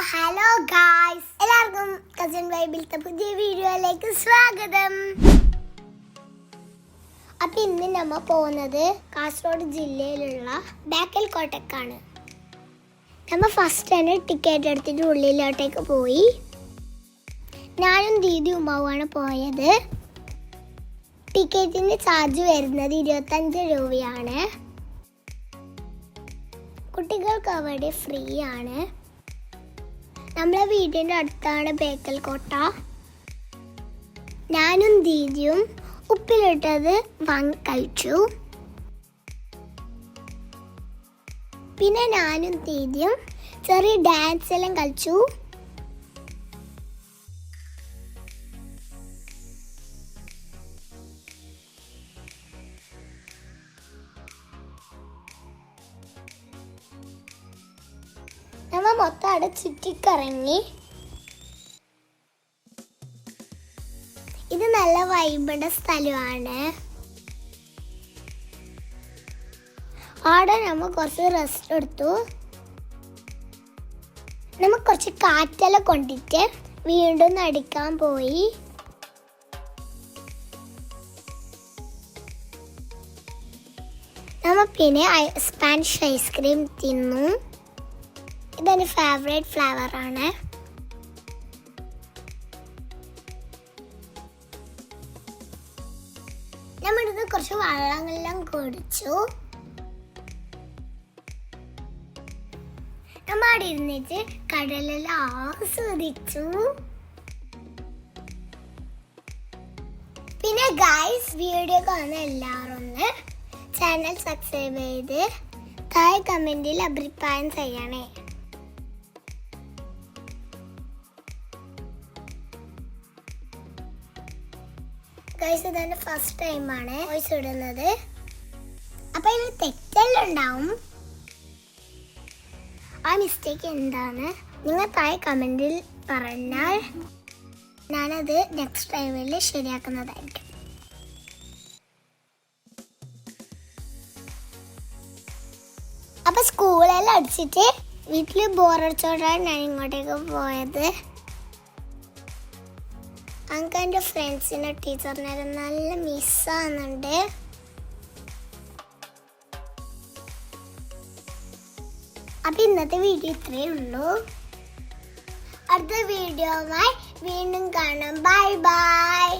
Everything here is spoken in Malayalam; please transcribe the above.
ഹലോ ഗായ്സ്, എല്ലാവർക്കും കസിൻ വൈബിലത്തെ പുതിയ വീഡിയോയിലേക്ക് സ്വാഗതം. അപ്പം ഇന്ന് നമ്മൾ പോകുന്നത് കാസർഗോഡ് ജില്ലയിലുള്ള ബേക്കൽ കോട്ടക്കാണ്. നമ്മൾ ഫസ്റ്റ് തന്നെ ടിക്കറ്റ് എടുത്തിട്ട് ഉള്ളിലോട്ടേക്ക് പോയി. ഞാനും ദീദി ഉമ്മാവുമാണ് പോയത്. ടിക്കറ്റിന് ചാർജ് വരുന്നത് 25 രൂപയാണ്. കുട്ടികൾക്ക് അവിടെ ഫ്രീ ആണ്. നമ്മളെ വീടിൻ്റെ അടുത്താണ് ബേക്കൽ കോട്ട. ഞാനും ദീദിയും ഉപ്പിലിട്ടത് വാങ്ങി കഴിച്ചു. പിന്നെ ഞാനും ദീദിയും ചെറിയ ഡാൻസ് എല്ലാം കളിച്ചു. നമ്മൾ മൊത്തം അവിടെ ചുറ്റിക്കറങ്ങി. ഇത് നല്ല വൈബുള്ള സ്ഥലമാണ്. അവിടെ നമ്മൾ കുറച്ച് റെസ്റ്റ് എടുത്തു. നമ്മൾ കുറച്ച് കാറ്റെല്ലാം കൊണ്ടിട്ട് വീണ്ടും നടക്കാൻ പോയി. നമ്മൾ പിന്നെ സ്പാനിഷ് ഐസ്ക്രീം തിന്നു. ഇതെൻ്റെ ഫേവറേറ്റ് ഫ്ലേവർ ആണ്. നമ്മളിത് കുറച്ച് വെള്ളമെല്ലാം കുടിച്ചു. നമ്മൾ അവിടെ ഇരുന്നിട്ട് കടലെല്ലാം ആസ്വദിച്ചു. പിന്നെ ഗൈസ്, വീഡിയോ കാണുന്ന എല്ലാവരും ഒന്ന് ചാനൽ സബ്സ്ക്രൈബ് ചെയ്ത് താഴെ കമൻറ്റിൽ അഭിപ്രായം ചെയ്യണേ. ഗൈസ്, ഇതെൻ്റെ ഫസ്റ്റ് ടൈമാണ് വോയിസ് ഇടുന്നത്. അപ്പം ഇതിൽ തെറ്റെല്ലാം ഉണ്ടാവും. ആ മിസ്റ്റേക്ക് എന്താണ് നിങ്ങൾ താഴെ കമൻറ്റിൽ പറഞ്ഞാൽ ഞാനത് നെക്സ്റ്റ് ടൈമിൽ ശരിയാക്കുന്നതായിരിക്കും. അപ്പം സ്കൂളെല്ലാം അടിച്ചിട്ട് വീട്ടിൽ ബോറടിച്ചോണ്ടാണ് ഞാൻ ഇങ്ങോട്ടേക്ക് പോയത്. എനിക്ക് എൻ്റെ ഫ്രണ്ട്സിനെ ടീച്ചറിനെ നല്ല മിസ്സാകുന്നുണ്ട്. അപ്പം ഇന്നത്തെ വീഡിയോ ഇത്രയേ ഉള്ളൂ. അടുത്ത വീഡിയോയുമായി വീണ്ടും കാണാം. Bye bye.